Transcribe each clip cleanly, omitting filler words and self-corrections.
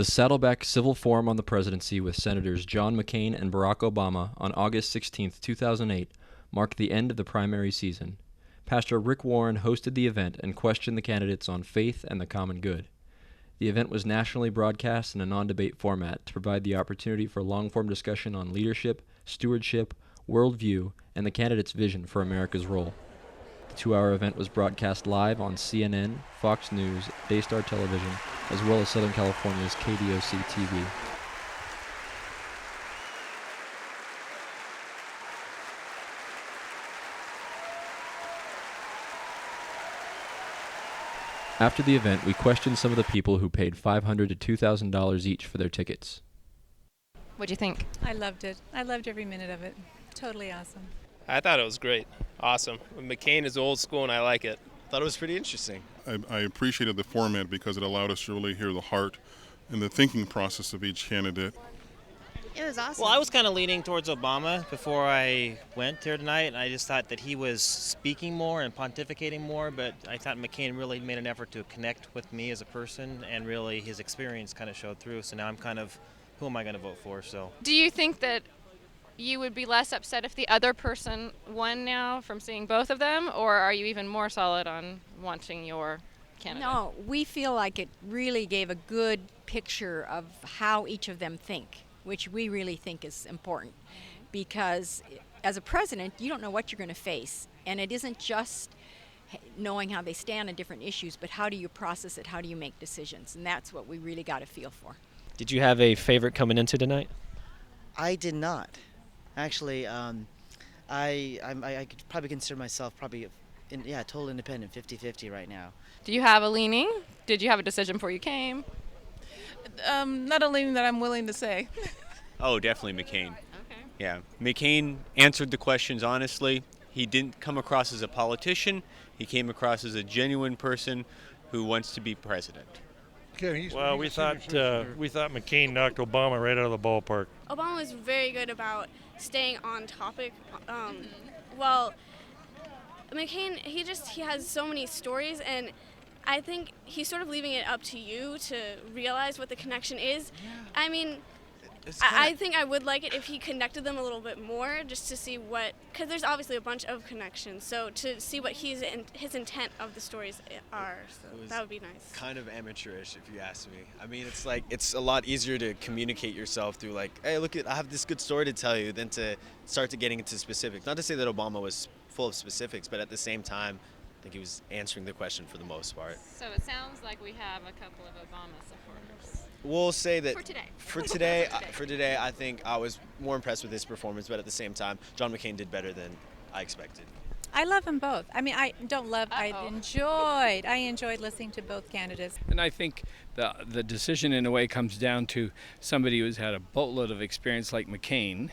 The Saddleback Civil Forum on the Presidency with Senators John McCain and Barack Obama on August 16, 2008, marked the end of the primary season. Pastor Rick Warren hosted the event and questioned the candidates on faith and the common good. The event was nationally broadcast in a non-debate format to provide the opportunity for long-form discussion on leadership, stewardship, worldview, and the candidates' vision for America's role. The 2-hour event was broadcast live on CNN, Fox News, Daystar Television, as well as Southern California's KDOC TV. After the event, we questioned some of the people who paid $500 to $2,000 each for their tickets. What'd you think? I loved it. I loved every minute of it. Totally awesome. I thought it was great. Awesome. McCain is old school and I like it. Thought it was pretty interesting. I appreciated the format because it allowed us to really hear the heart and the thinking process of each candidate. It was awesome. Well, I was kind of leaning towards Obama before I went here tonight, and I just thought that he was speaking more and pontificating more, but I thought McCain really made an effort to connect with me as a person, and really his experience kind of showed through. So now I'm kind of, who am I going to vote for? So. Do you think that you would be less upset if the other person won now from seeing both of them, or are you even more solid on wanting your candidate? No, we feel like it really gave a good picture of how each of them think, which we really think is important, because as a president, you don't know what you're going to face, and it isn't just knowing how they stand on different issues, but how do you process it, how do you make decisions, and that's what we really got a feel for. Did you have a favorite coming into tonight? I did not. Actually, I could probably consider myself total independent, 50-50 right now. Do you have a leaning? Did you have a decision before you came? Not a leaning that I'm willing to say. Oh, definitely McCain. Okay. Yeah, McCain answered the questions honestly. He didn't come across as a politician. He came across as a genuine person who wants to be president. Well, we thought McCain knocked Obama right out of the ballpark. Obama was very good about staying on topic. Well, McCain, he has so many stories, and I think he's sort of leaving it up to you to realize what the connection is. Yeah. I mean, I think I would like it if he connected them a little bit more, just to see what, because there's obviously a bunch of connections, so to see what his intent of the stories are, so that would be nice. Kind of amateurish, if you ask me. I mean, it's a lot easier to communicate yourself through hey, look, I have this good story to tell you, than to start to getting into specifics. Not to say that Obama was full of specifics, but at the same time, I think he was answering the question for the most part. So it sounds like we have a couple of Obama supporters. We'll say that For today. For today, I think I was more impressed with his performance, but at the same time, John McCain did better than I expected. I love them both. I mean, I enjoyed listening to both candidates. And I think the decision in a way comes down to somebody who's had a boatload of experience like McCain,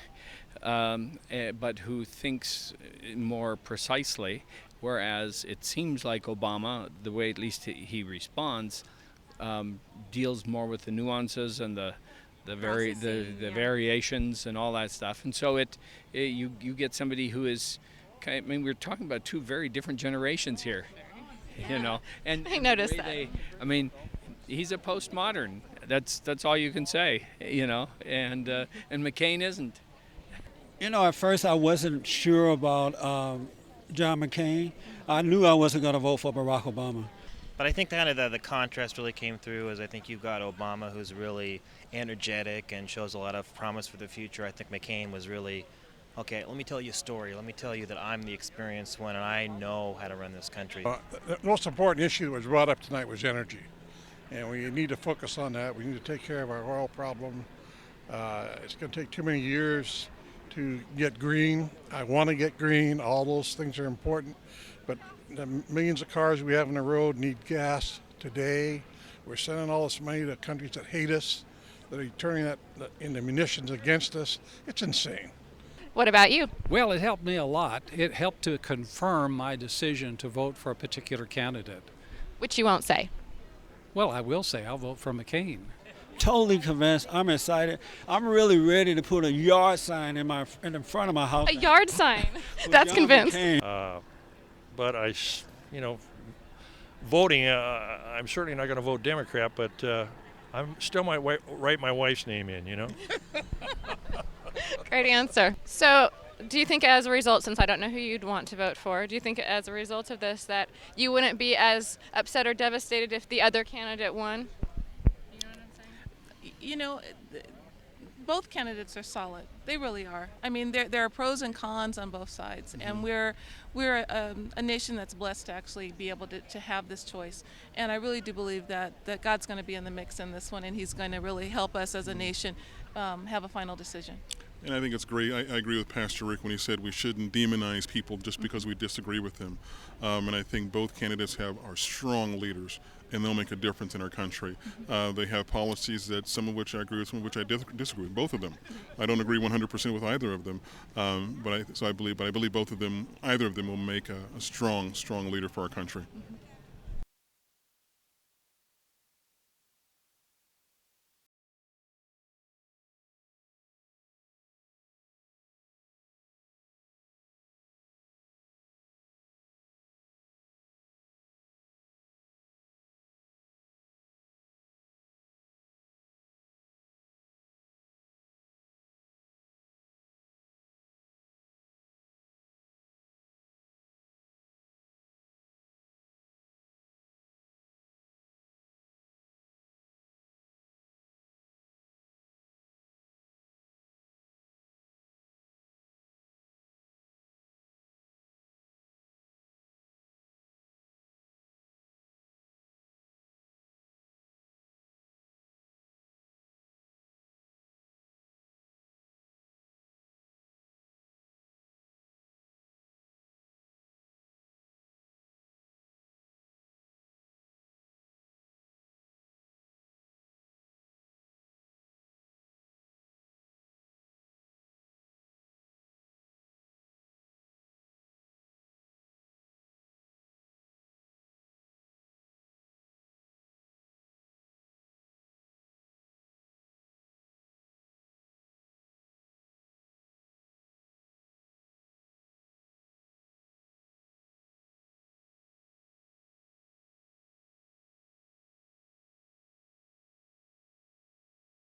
but who thinks more precisely, whereas it seems like Obama, the way at least he responds, deals more with the nuances and the variations and all that stuff. And so you get somebody who is, I mean, we're talking about two very different generations here, you know. And I noticed that. I mean, he's a postmodern. That's all you can say, you know. And McCain isn't. You know, at first I wasn't sure about John McCain. I knew I wasn't going to vote for Barack Obama. But I think kind of the contrast really came through, as I think you've got Obama, who's really energetic and shows a lot of promise for the future. I think McCain was really, okay, let me tell you a story. Let me tell you that I'm the experienced one and I know how to run this country. The most important issue that was brought up tonight was energy. And we need to focus on that. We need to take care of our oil problem. It's going to take too many years to get green. I want to get green. All those things are important. But the millions of cars we have on the road need gas today. We're sending all this money to countries that hate us, that are turning that into munitions against us. It's insane. What about you? Well, it helped me a lot. It helped to confirm my decision to vote for a particular candidate. Which you won't say. Well, I will say I'll vote for McCain. Totally convinced. I'm excited. I'm really ready to put a yard sign in front of my house. A yard sign? That's convinced. But voting, I'm certainly not going to vote Democrat, but I still might write my wife's name in, Great answer. So, do you think as a result, since I don't know who you'd want to vote for, do you think as a result of this that you wouldn't be as upset or devastated if the other candidate won? You know, both candidates are solid. They really are. I mean, there are pros and cons on both sides, and we're a nation that's blessed to actually be able to have this choice. And I really do believe that God's going to be in the mix in this one, and He's going to really help us as a nation have a final decision. And I think it's great. I agree with Pastor Rick when he said we shouldn't demonize people just because we disagree with them. And I think both candidates are strong leaders, and they'll make a difference in our country. They have policies that some of which I agree with, some of which I disagree with. Both of them. I don't agree 100% with either of them, but I believe both of them, either of them, will make a strong leader for our country.